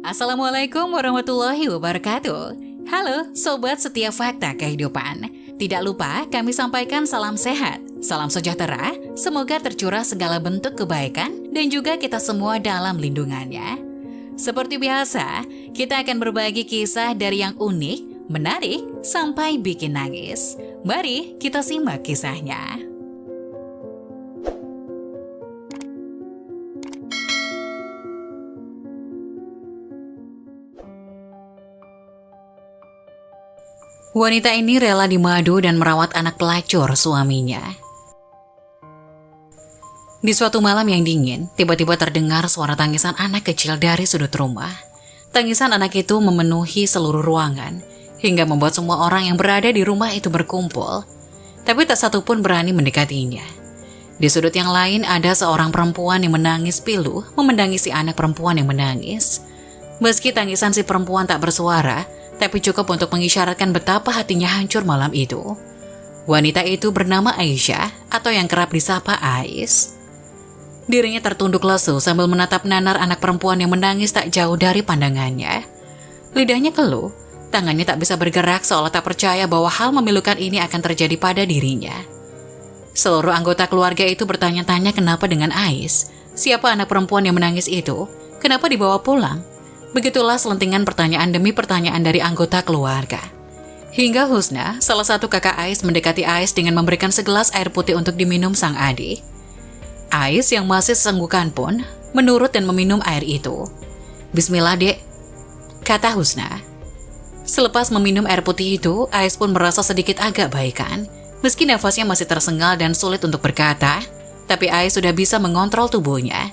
Assalamualaikum warahmatullahi wabarakatuh. Halo Sobat Setia Fakta Kehidupan. Tidak lupa kami sampaikan salam sehat, salam sejahtera, semoga tercurah segala bentuk kebaikan dan juga kita semua dalam lindungannya. Seperti biasa, kita akan berbagi kisah dari yang unik, menarik, sampai bikin nangis. Mari kita simak kisahnya. Wanita ini rela dimadu dan merawat anak pelacur suaminya. Di suatu malam yang dingin, tiba-tiba terdengar suara tangisan anak kecil dari sudut rumah. Tangisan anak itu memenuhi seluruh ruangan, hingga membuat semua orang yang berada di rumah itu berkumpul. Tapi tak satu pun berani mendekatinya. Di sudut yang lain ada seorang perempuan yang menangis pilu, memendangi si anak perempuan yang menangis. Meski tangisan si perempuan tak bersuara, tapi cukup untuk mengisyaratkan betapa hatinya hancur malam itu. Wanita itu bernama Aisyah atau yang kerap disapa Ais. Dirinya tertunduk lesu sambil menatap nanar anak perempuan yang menangis tak jauh dari pandangannya. Lidahnya keluh, tangannya tak bisa bergerak seolah tak percaya bahwa hal memilukan ini akan terjadi pada dirinya. Seluruh anggota keluarga itu bertanya-tanya kenapa dengan Ais. Siapa anak perempuan yang menangis itu? Kenapa dibawa pulang? Begitulah selentingan pertanyaan demi pertanyaan dari anggota keluarga. Hingga Husna, salah satu kakak Ais mendekati Ais dengan memberikan segelas air putih untuk diminum sang adik. Ais yang masih sesenggukan pun menurut dan meminum air itu. Bismillah dek, kata Husna. Selepas meminum air putih itu, Ais pun merasa sedikit agak baikan. Meski nafasnya masih tersengal dan sulit untuk berkata, tapi Ais sudah bisa mengontrol tubuhnya.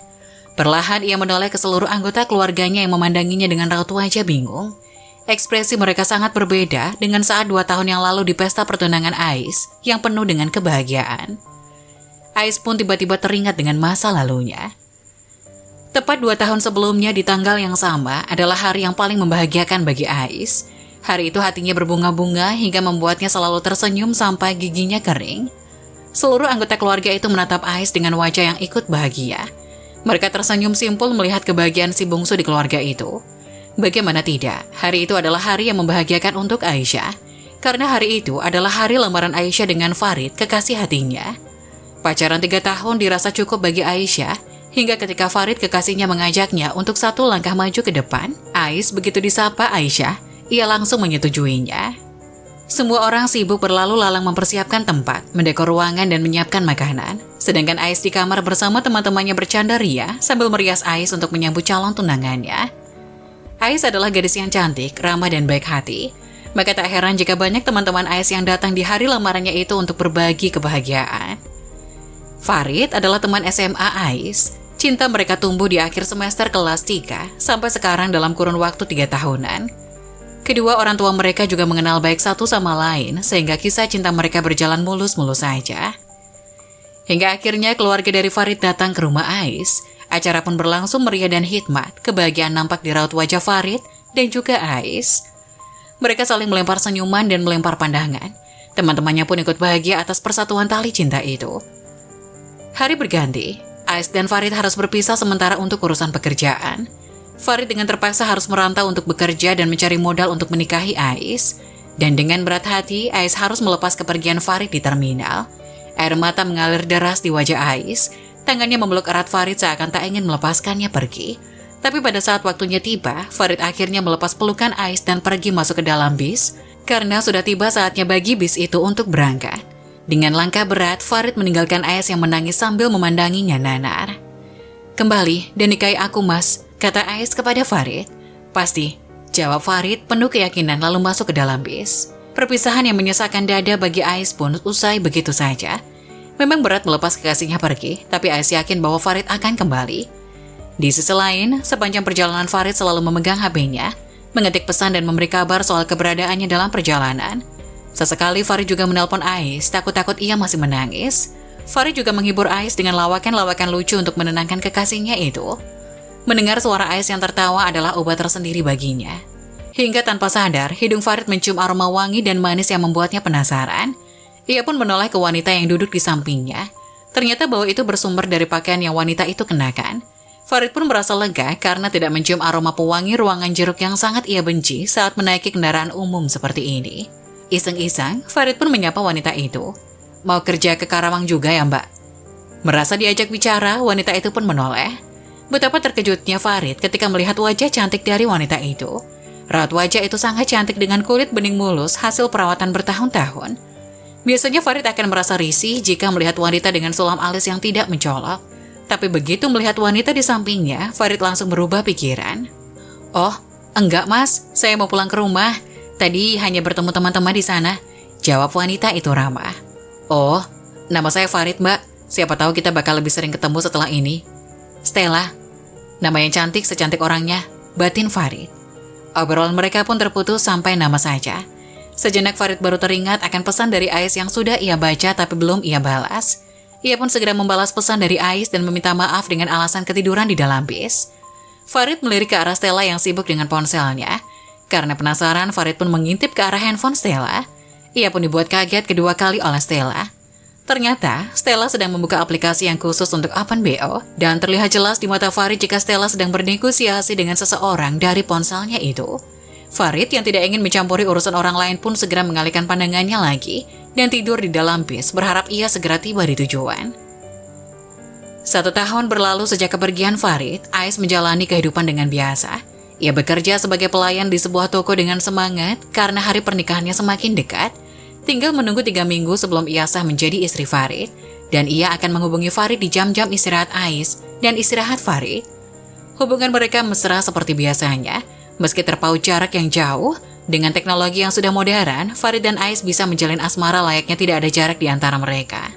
Perlahan ia menoleh ke seluruh anggota keluarganya yang memandanginya dengan raut wajah bingung. Ekspresi mereka sangat berbeda dengan saat 2 tahun yang lalu di pesta pertunangan Ais yang penuh dengan kebahagiaan. Ais pun tiba-tiba teringat dengan masa lalunya. Tepat 2 tahun sebelumnya di tanggal yang sama adalah hari yang paling membahagiakan bagi Ais. Hari itu hatinya berbunga-bunga hingga membuatnya selalu tersenyum sampai giginya kering. Seluruh anggota keluarga itu menatap Ais dengan wajah yang ikut bahagia. Mereka tersenyum simpul melihat kebahagiaan si bungsu di keluarga itu. Bagaimana tidak, hari itu adalah hari yang membahagiakan untuk Aisyah. Karena hari itu adalah hari lamaran Aisyah dengan Farid, kekasih hatinya. Pacaran 3 tahun dirasa cukup bagi Aisyah, hingga ketika Farid kekasihnya mengajaknya untuk satu langkah maju ke depan, Ais begitu disapa Aisyah, ia langsung menyetujuinya. Semua orang sibuk berlalu lalang mempersiapkan tempat, mendekor ruangan dan menyiapkan makanan. Sedangkan Ais di kamar bersama teman-temannya bercanda ria sambil merias Ais untuk menyambut calon tunangannya. Ais adalah gadis yang cantik, ramah dan baik hati. Maka tak heran jika banyak teman-teman Ais yang datang di hari lamarannya itu untuk berbagi kebahagiaan. Farid adalah teman SMA Ais. Cinta mereka tumbuh di akhir semester kelas 3 sampai sekarang dalam kurun waktu 3 tahunan. Kedua orang tua mereka juga mengenal baik satu sama lain sehingga kisah cinta mereka berjalan mulus-mulus saja. Hingga akhirnya keluarga dari Farid datang ke rumah Ais. Acara pun berlangsung meriah dan hikmat. Kebahagiaan nampak di raut wajah Farid dan juga Ais. Mereka saling melempar senyuman dan melempar pandangan. Teman-temannya pun ikut bahagia atas persatuan tali cinta itu. Hari berganti, Ais dan Farid harus berpisah sementara untuk urusan pekerjaan. Farid dengan terpaksa harus merantau untuk bekerja dan mencari modal untuk menikahi Ais. Dan dengan berat hati, Ais harus melepas kepergian Farid di terminal. Air mata mengalir deras di wajah Ais. Tangannya memeluk erat Farid seakan tak ingin melepaskannya pergi. Tapi pada saat waktunya tiba, Farid akhirnya melepas pelukan Ais dan pergi masuk ke dalam bis. Karena sudah tiba saatnya bagi bis itu untuk berangkat. Dengan langkah berat, Farid meninggalkan Ais yang menangis sambil memandanginya nanar. Kembali dan nikahi aku mas, kata Ais kepada Farid. Pasti, jawab Farid penuh keyakinan lalu masuk ke dalam bis. Perpisahan yang menyesakkan dada bagi Ais pun usai begitu saja. Memang berat melepas kekasihnya pergi, tapi Ais yakin bahwa Farid akan kembali. Di sisi lain, sepanjang perjalanan Farid selalu memegang HP-nya, mengetik pesan dan memberi kabar soal keberadaannya dalam perjalanan. Sesekali Farid juga menelpon Ais, takut-takut ia masih menangis. Farid juga menghibur Ais dengan lawakan-lawakan lucu untuk menenangkan kekasihnya itu. Mendengar suara Ais yang tertawa adalah obat tersendiri baginya. Hingga tanpa sadar, hidung Farid mencium aroma wangi dan manis yang membuatnya penasaran. Ia pun menoleh ke wanita yang duduk di sampingnya. Ternyata bau itu bersumber dari pakaian yang wanita itu kenakan. Farid pun merasa lega karena tidak mencium aroma pewangi ruangan jeruk yang sangat ia benci saat menaiki kendaraan umum seperti ini. Iseng-iseng, Farid pun menyapa wanita itu. Mau kerja ke Karawang juga ya mbak? Merasa diajak bicara, wanita itu pun menoleh. Betapa terkejutnya Farid ketika melihat wajah cantik dari wanita itu. Raut wajah itu sangat cantik dengan kulit bening mulus hasil perawatan bertahun-tahun. Biasanya Farid akan merasa risih jika melihat wanita dengan sulam alis yang tidak mencolok. Tapi begitu melihat wanita di sampingnya, Farid langsung berubah pikiran. Oh, enggak mas, saya mau pulang ke rumah. Tadi hanya bertemu teman-teman di sana. Jawab wanita itu ramah. Oh, nama saya Farid mbak. Siapa tahu kita bakal lebih sering ketemu setelah ini. Stella, nama yang cantik secantik orangnya, batin Farid. Obrolan mereka pun terputus sampai nama saja. Sejenak Farid baru teringat akan pesan dari Ais yang sudah ia baca tapi belum ia balas. Ia pun segera membalas pesan dari Ais dan meminta maaf dengan alasan ketiduran di dalam bis. Farid melirik ke arah Stella yang sibuk dengan ponselnya. Karena penasaran, Farid pun mengintip ke arah handphone Stella. Ia pun dibuat kaget kedua kali oleh Stella. Ternyata, Stella sedang membuka aplikasi yang khusus untuk open BO dan terlihat jelas di mata Farid jika Stella sedang bernegosiasi dengan seseorang dari ponselnya itu. Farid yang tidak ingin mencampuri urusan orang lain pun segera mengalihkan pandangannya lagi dan tidur di dalam bis berharap ia segera tiba di tujuan. 1 tahun berlalu sejak kepergian Farid, Ais menjalani kehidupan dengan biasa. Ia bekerja sebagai pelayan di sebuah toko dengan semangat karena hari pernikahannya semakin dekat. Tinggal menunggu 3 minggu sebelum ia sah menjadi istri Farid, dan ia akan menghubungi Farid di jam-jam istirahat Ais dan istirahat Farid. Hubungan mereka mesra seperti biasanya, meski terpaut jarak yang jauh. Dengan teknologi yang sudah modern, Farid dan Ais bisa menjalin asmara layaknya tidak ada jarak di antara mereka.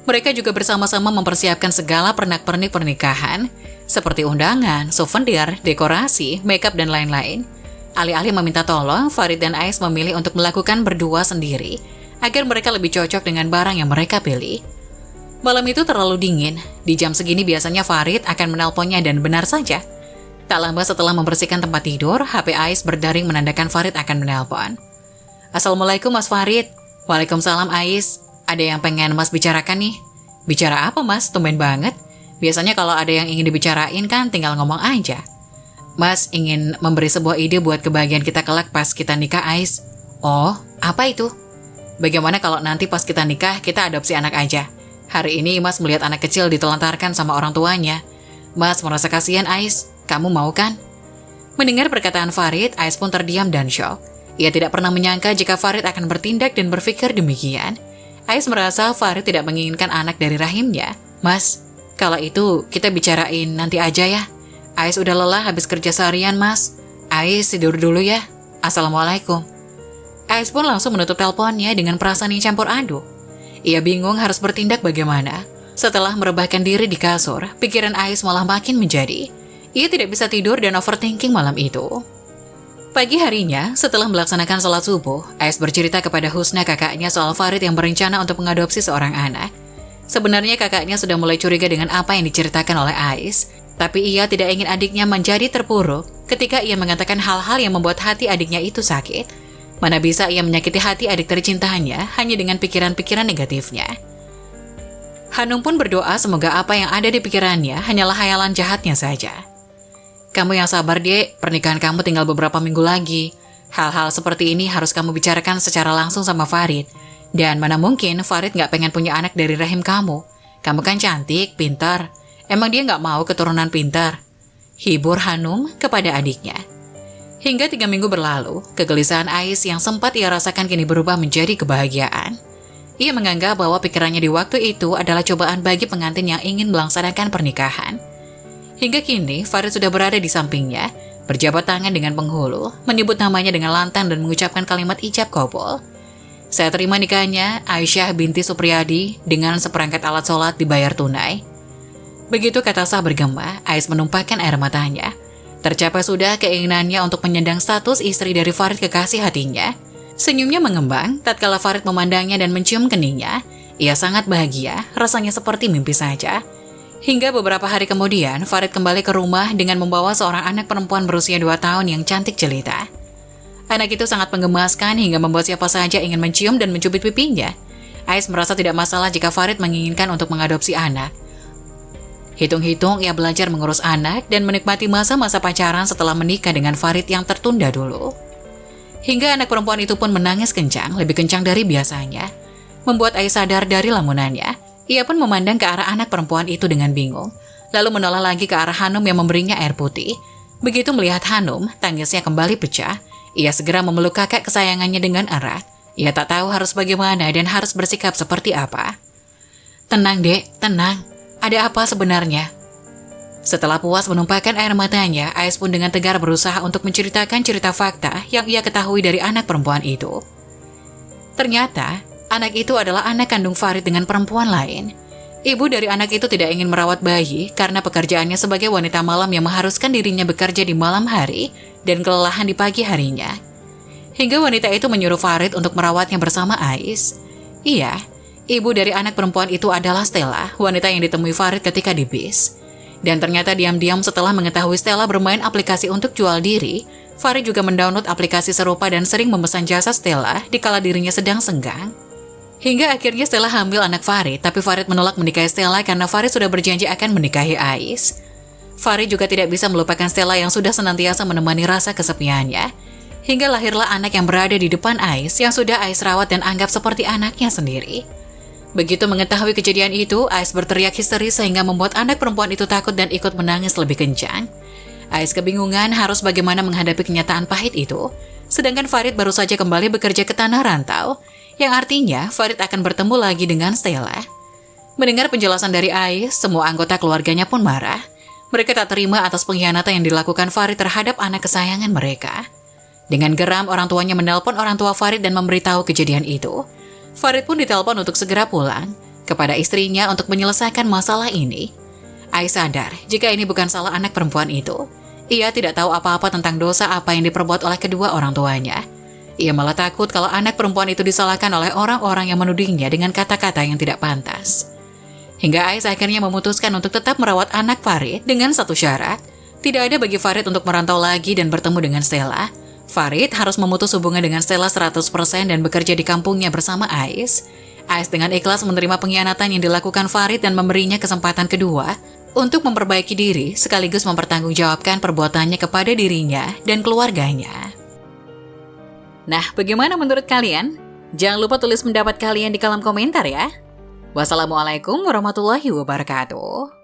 Mereka juga bersama-sama mempersiapkan segala pernak-pernik pernikahan, seperti undangan, souvenir, dekorasi, makeup, dan lain-lain. Alih-alih meminta tolong, Farid dan Ais memilih untuk melakukan berdua sendiri, agar mereka lebih cocok dengan barang yang mereka pilih. Malam itu terlalu dingin, di jam segini biasanya Farid akan menelponnya dan benar saja. Tak lama setelah membersihkan tempat tidur, HP Ais berdering menandakan Farid akan menelpon. Assalamualaikum Mas Farid. Waalaikumsalam Ais. Ada yang pengen Mas bicarakan nih. Bicara apa Mas? Tumben banget. Biasanya kalau ada yang ingin dibicarain kan tinggal ngomong aja. Mas ingin memberi sebuah ide buat kebahagiaan kita kelak pas kita nikah Ais. Oh, apa itu? Bagaimana kalau nanti pas kita nikah kita adopsi anak aja? Hari ini Mas melihat anak kecil ditelantarkan sama orang tuanya. Mas merasa kasihan Ais. Kamu mau kan? Mendengar perkataan Farid, Ais pun terdiam dan syok. Ia tidak pernah menyangka jika Farid akan bertindak dan berpikir demikian. Ais merasa Farid tidak menginginkan anak dari rahimnya. Mas, kalau itu kita bicarain nanti aja ya. Ais udah lelah habis kerja seharian Mas. Ais tidur dulu ya. Assalamualaikum. Ais pun langsung menutup teleponnya dengan perasaan yang campur aduk. Ia bingung harus bertindak bagaimana. Setelah merebahkan diri di kasur, pikiran Ais malah makin menjadi. Ia tidak bisa tidur dan overthinking malam itu. Pagi harinya, setelah melaksanakan sholat subuh, Ais bercerita kepada Husna kakaknya soal Farid yang berencana untuk mengadopsi seorang anak. Sebenarnya kakaknya sudah mulai curiga dengan apa yang diceritakan oleh Ais, tapi ia tidak ingin adiknya menjadi terpuruk ketika ia mengatakan hal-hal yang membuat hati adiknya itu sakit. Mana bisa ia menyakiti hati adik tercintanya hanya dengan pikiran-pikiran negatifnya. Hanung pun berdoa semoga apa yang ada di pikirannya hanyalah hayalan jahatnya saja. Kamu yang sabar dek, pernikahan kamu tinggal beberapa minggu lagi. Hal-hal seperti ini harus kamu bicarakan secara langsung sama Farid. Dan mana mungkin Farid gak pengen punya anak dari rahim kamu. Kamu kan cantik, pintar. Emang dia gak mau keturunan pintar? Hibur Hanum kepada adiknya. Hingga 3 minggu berlalu, kegelisahan Ais yang sempat ia rasakan kini berubah menjadi kebahagiaan. Ia menganggap bahwa pikirannya di waktu itu adalah cobaan bagi pengantin yang ingin melaksanakan pernikahan. Hingga kini, Farid sudah berada di sampingnya, berjabat tangan dengan penghulu, menyebut namanya dengan lantang dan mengucapkan kalimat ijab kabul. Saat terima nikahnya, Aisyah binti Supriyadi dengan seperangkat alat sholat dibayar tunai. Begitu kata sah bergema, Ais menumpahkan air matanya. Tercapai sudah keinginannya untuk menyandang status istri dari Farid kekasih hatinya. Senyumnya mengembang, tatkala Farid memandangnya dan mencium keningnya. Ia sangat bahagia, rasanya seperti mimpi saja. Hingga beberapa hari kemudian, Farid kembali ke rumah dengan membawa seorang anak perempuan berusia 2 tahun yang cantik jelita. Anak itu sangat menggemaskan hingga membuat siapa saja ingin mencium dan mencubit pipinya. Ais merasa tidak masalah jika Farid menginginkan untuk mengadopsi anak. Hitung-hitung ia belajar mengurus anak dan menikmati masa-masa pacaran setelah menikah dengan Farid yang tertunda dulu. Hingga anak perempuan itu pun menangis kencang, lebih kencang dari biasanya. Membuat Ais sadar dari lamunannya. Ia pun memandang ke arah anak perempuan itu dengan bingung, lalu menoleh lagi ke arah Hanum yang memberinya air putih. Begitu melihat Hanum, tangisnya kembali pecah. Ia segera memeluk kakak kesayangannya dengan erat. Ia tak tahu harus bagaimana dan harus bersikap seperti apa. "Tenang, Dek, tenang. Ada apa sebenarnya?" Setelah puas menumpahkan air matanya, Ais pun dengan tegar berusaha untuk menceritakan cerita fakta yang ia ketahui dari anak perempuan itu. Ternyata, anak itu adalah anak kandung Farid dengan perempuan lain. Ibu dari anak itu tidak ingin merawat bayi karena pekerjaannya sebagai wanita malam yang mengharuskan dirinya bekerja di malam hari dan kelelahan di pagi harinya. Hingga wanita itu menyuruh Farid untuk merawatnya bersama Ais. Iya, ibu dari anak perempuan itu adalah Stella, wanita yang ditemui Farid ketika di bis. Dan ternyata diam-diam setelah mengetahui Stella bermain aplikasi untuk jual diri, Farid juga mendownload aplikasi serupa dan sering memesan jasa Stella dikala dirinya sedang senggang. Hingga akhirnya Stella hamil anak Farid, tapi Farid menolak menikahi Stella karena Farid sudah berjanji akan menikahi Ais. Farid juga tidak bisa melupakan Stella yang sudah senantiasa menemani rasa kesepiannya. Hingga lahirlah anak yang berada di depan Ais yang sudah Ais rawat dan anggap seperti anaknya sendiri. Begitu mengetahui kejadian itu, Ais berteriak histeris sehingga membuat anak perempuan itu takut dan ikut menangis lebih kencang. Ais kebingungan harus bagaimana menghadapi kenyataan pahit itu, sedangkan Farid baru saja kembali bekerja ke tanah rantau, yang artinya Farid akan bertemu lagi dengan Stella. Mendengar penjelasan dari Ais, semua anggota keluarganya pun marah. Mereka tak terima atas pengkhianatan yang dilakukan Farid terhadap anak kesayangan mereka. Dengan geram, orang tuanya menelpon orang tua Farid dan memberitahu kejadian itu. Farid pun ditelepon untuk segera pulang kepada istrinya untuk menyelesaikan masalah ini. Ais sadar jika ini bukan salah anak perempuan itu. Ia tidak tahu apa-apa tentang dosa apa yang diperbuat oleh kedua orang tuanya. Ia malah takut kalau anak perempuan itu disalahkan oleh orang-orang yang menudingnya dengan kata-kata yang tidak pantas. Hingga Ais akhirnya memutuskan untuk tetap merawat anak Farid dengan satu syarat. Tidak ada bagi Farid untuk merantau lagi dan bertemu dengan Stella. Farid harus memutus hubungan dengan Stella 100% dan bekerja di kampungnya bersama Ais. Ais dengan ikhlas menerima pengkhianatan yang dilakukan Farid dan memberinya kesempatan kedua untuk memperbaiki diri sekaligus mempertanggungjawabkan perbuatannya kepada dirinya dan keluarganya. Nah, bagaimana menurut kalian? Jangan lupa tulis pendapat kalian di kolom komentar ya. Wassalamualaikum warahmatullahi wabarakatuh.